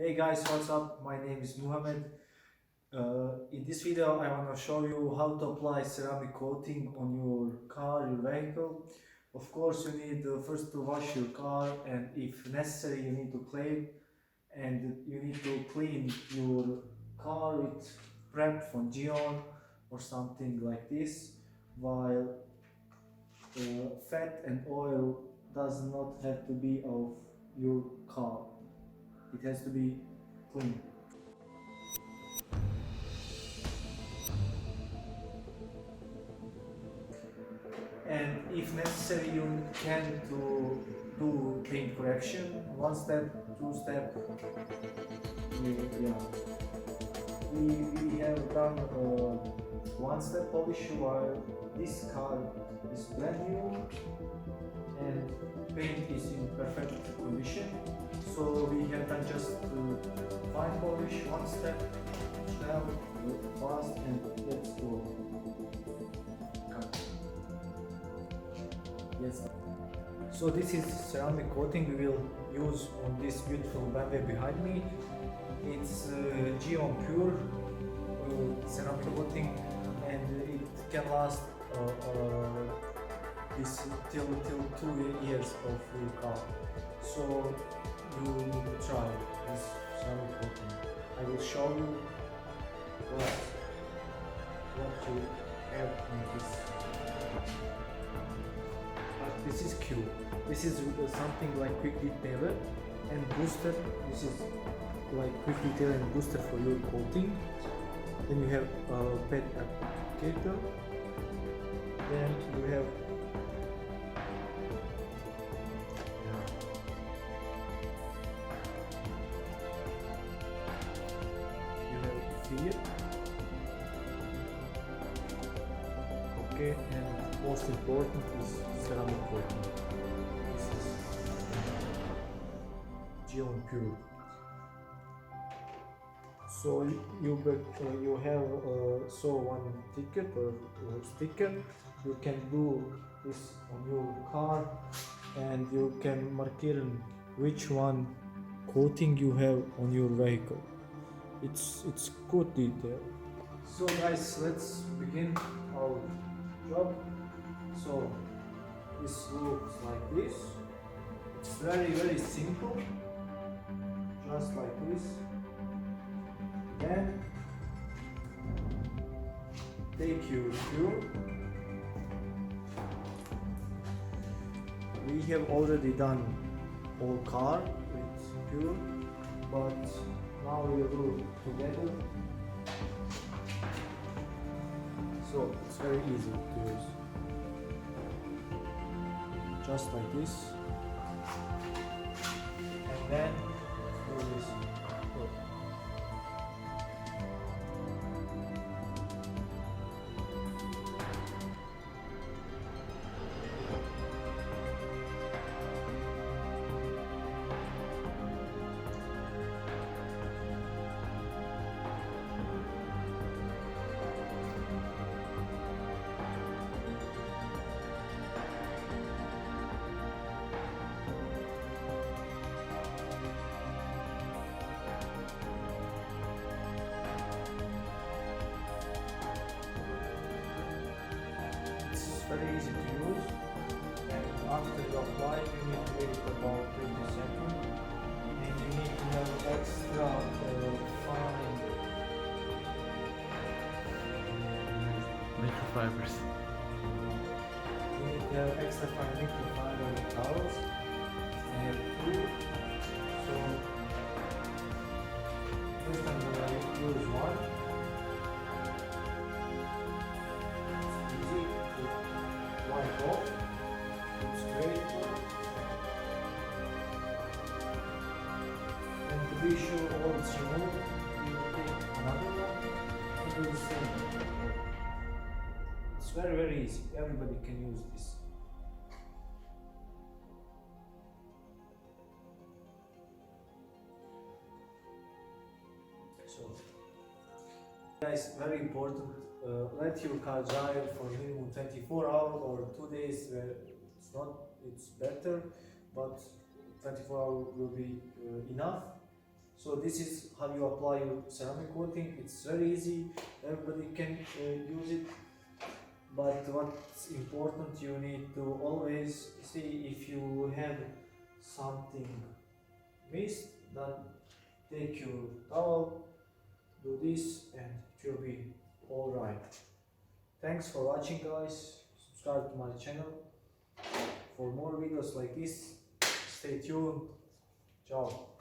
Hey guys, what's up? My name is Muhammad. In this video, I want to show you how to apply ceramic coating on your car, your vehicle. Of course, you need first to wash your car, and if necessary, you need to clean and you need to clean your car with prep from Gion or something like this. While fat and oil does not have to be of your car, it has to be clean. And if necessary you can to do paint correction, one step, two step. Yeah, we have done one step polish while this car is brand new and paint is in perfect condition, so we have done just fine polish, one step, now fast, and let's go. Yes. So this is ceramic coating we will use on this beautiful BMW behind me. It's Ghyeon pure ceramic coating, and it can last this till 2 years of your car. So you need to try this ceramic coating. I will show you what you have in this. This is Q. This is something like quick detailer and booster. This is like quick detailer and booster for your coating. Then you have pet applicator. Then you have feed. Okay, and most important is ceramic coating. This is Ghyeon pure. So you have one ticket or sticker. You can do this on your car, and you can mark in which one coating you have on your vehicle. It's good detail. So guys, let's begin our job. So this looks like this. It's very simple, just like this. Then take your fuel. We have already done whole car with fuel, but now we will do it together. So it's very easy to use. Just like this. And then do this. Very easy to use, and after you apply you need to wait about 30 seconds, and you need to have extra fine microfibers. You need to have extra fine microfiber towels. I have two, so first I'm gonna use one. Wipe off. It's great. And to be sure all it's removed, you take another one and do the same. It's very easy. Everybody can use this. So, guys, very important. Let your car drive for minimum 24 hours or 2 days where it's better, but 24 hours will be enough. So this is how you apply your ceramic coating. It's very easy, everybody can use it. But what's important, you need to always see if you have something missed, then take your towel, do this, and it will be alright. Thanks for watching, guys. Subscribe to my channel for more videos like this. Stay tuned. Ciao.